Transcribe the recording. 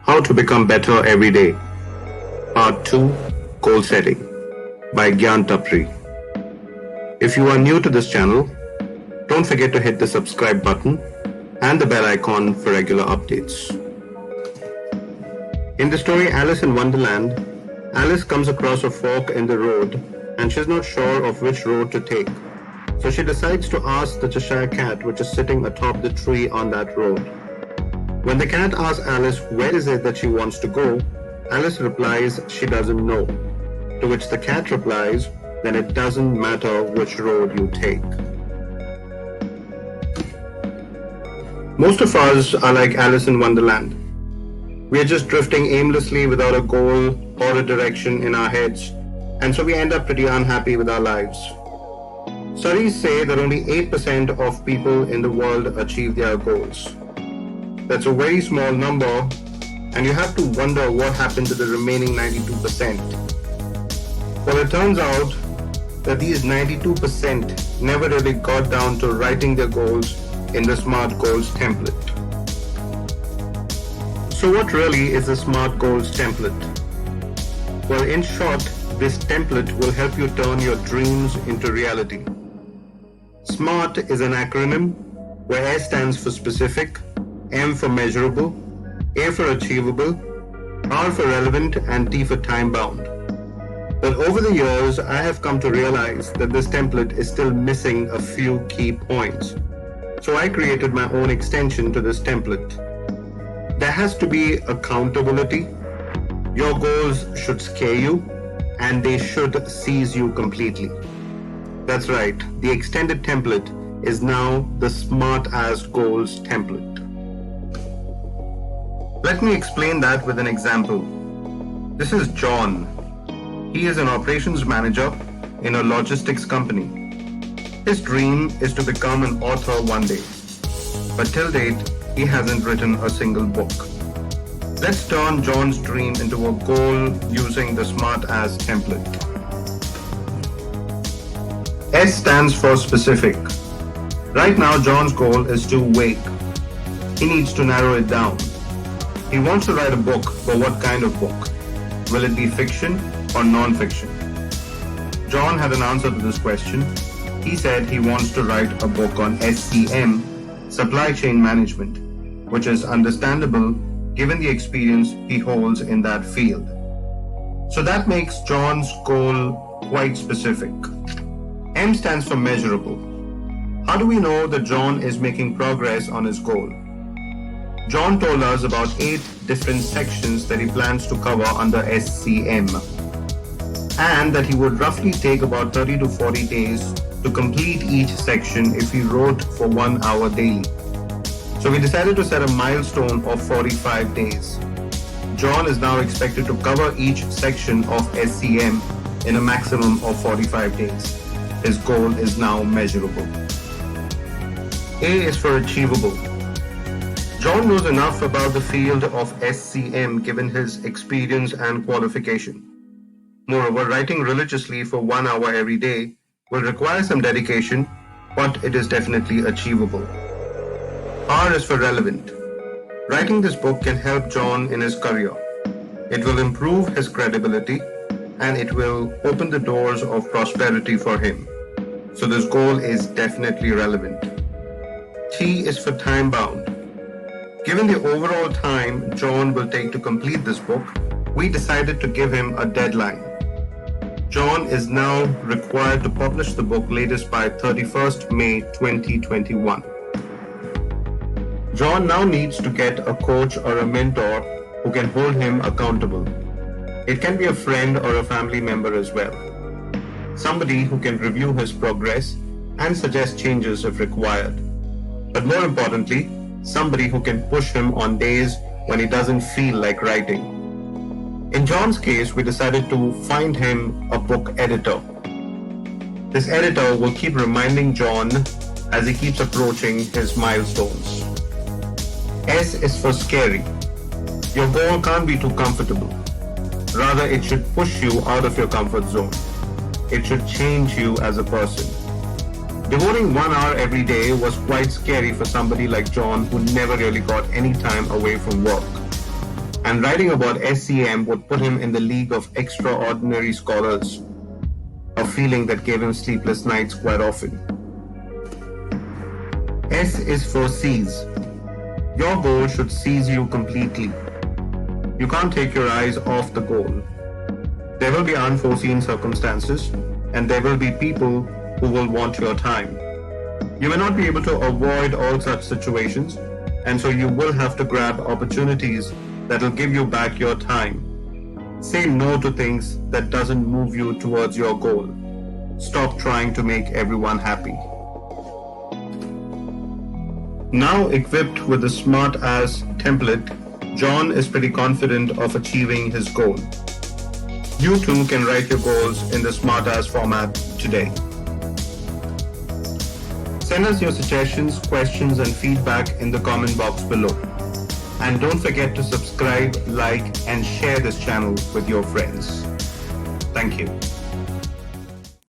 How to Become Better Every Day, Part 2, Goal Setting by Gyan Tapri. If you are new to this channel, don't forget to hit the subscribe button and the bell icon for regular updates. In the story Alice in Wonderland, Alice comes across a fork in the road and she's not sure of which road to take. So she decides to ask the Cheshire Cat, which is sitting atop the tree on that road. When the cat asks Alice where is it that she wants to go, Alice replies she doesn't know. To which the cat replies, then it doesn't matter which road you take. Most of us are like Alice in Wonderland. We are just drifting aimlessly without a goal or a direction in our heads, and so we end up pretty unhappy with our lives. Studies say that only 8% of people in the world achieve their goals. That's a very small number, and you have to wonder what happened to the remaining 92%. Well, it turns out that these 92% never really got down to writing their goals in the SMART Goals template. So what really is the SMART Goals template? Well, in short, this template will help you turn your dreams into reality. SMART is an acronym where S stands for specific, M for measurable, A for achievable, R for relevant, and T for time bound. But over the years, I have come to realize that this template is still missing a few key points. So I created my own extension to this template. There has to be accountability. Your goals should scare you, and they should seize you completely. That's right, the extended template is now the Smart as Goals template. Let me explain that with an example. This is John. He is an operations manager in a logistics company. His dream is to become an author one day, but till date, he hasn't written a single book. Let's turn John's dream into a goal using the Smart As template. S stands for specific. Right now, John's goal is too vague. He needs to narrow it down. He wants to write a book, but what kind of book? Will it be fiction or non-fiction? John had an answer to this question. He said he wants to write a book on SCM, supply chain management, which is understandable given the experience he holds in that field. So that makes John's goal quite specific. M stands for measurable. How do we know that John is making progress on his goal? John told us about 8 different sections that he plans to cover under SCM, and that he would roughly take about 30 to 40 days to complete each section if he wrote for 1 hour daily. So we decided to set a milestone of 45 days. John is now expected to cover each section of SCM in a maximum of 45 days. His goal is now measurable. A is for achievable. John knows enough about the field of SCM given his experience and qualification. Moreover, writing religiously for 1 hour every day will require some dedication, but it is definitely achievable. R is for relevant. Writing this book can help John in his career. It will improve his credibility and it will open the doors of prosperity for him. So this goal is definitely relevant. T is for time bound. Given the overall time John will take to complete this book, we decided to give him a deadline. John is now required to publish the book latest by 31st May 2021. John now needs to get a coach or a mentor who can hold him accountable. It can be a friend or a family member as well. Somebody who can review his progress and suggest changes if required. But more importantly, somebody who can push him on days when he doesn't feel like writing. In John's case, we decided to find him a book editor. This editor will keep reminding John as he keeps approaching his milestones. S is for scary. Your goal can't be too comfortable. Rather, it should push you out of your comfort zone. It should change you as a person. Devoting 1 hour every day was quite scary for somebody like John who never really got any time away from work. And writing about SCM would put him in the league of extraordinary scholars, a feeling that gave him sleepless nights quite often. S is for seize. Your goal should seize you completely. You can't take your eyes off the goal. There will be unforeseen circumstances, and there will be people who will want your time. You may not be able to avoid all such situations, and so you will have to grab opportunities that will give you back your time. Say no to things that doesn't move you towards your goal. Stop trying to make everyone happy. Now equipped with the Smart As template, John is pretty confident of achieving his goal. You too can write your goals in the Smart As format today. Send us your suggestions, questions, and feedback in the comment box below. And don't forget to subscribe, like, and share this channel with your friends. Thank you.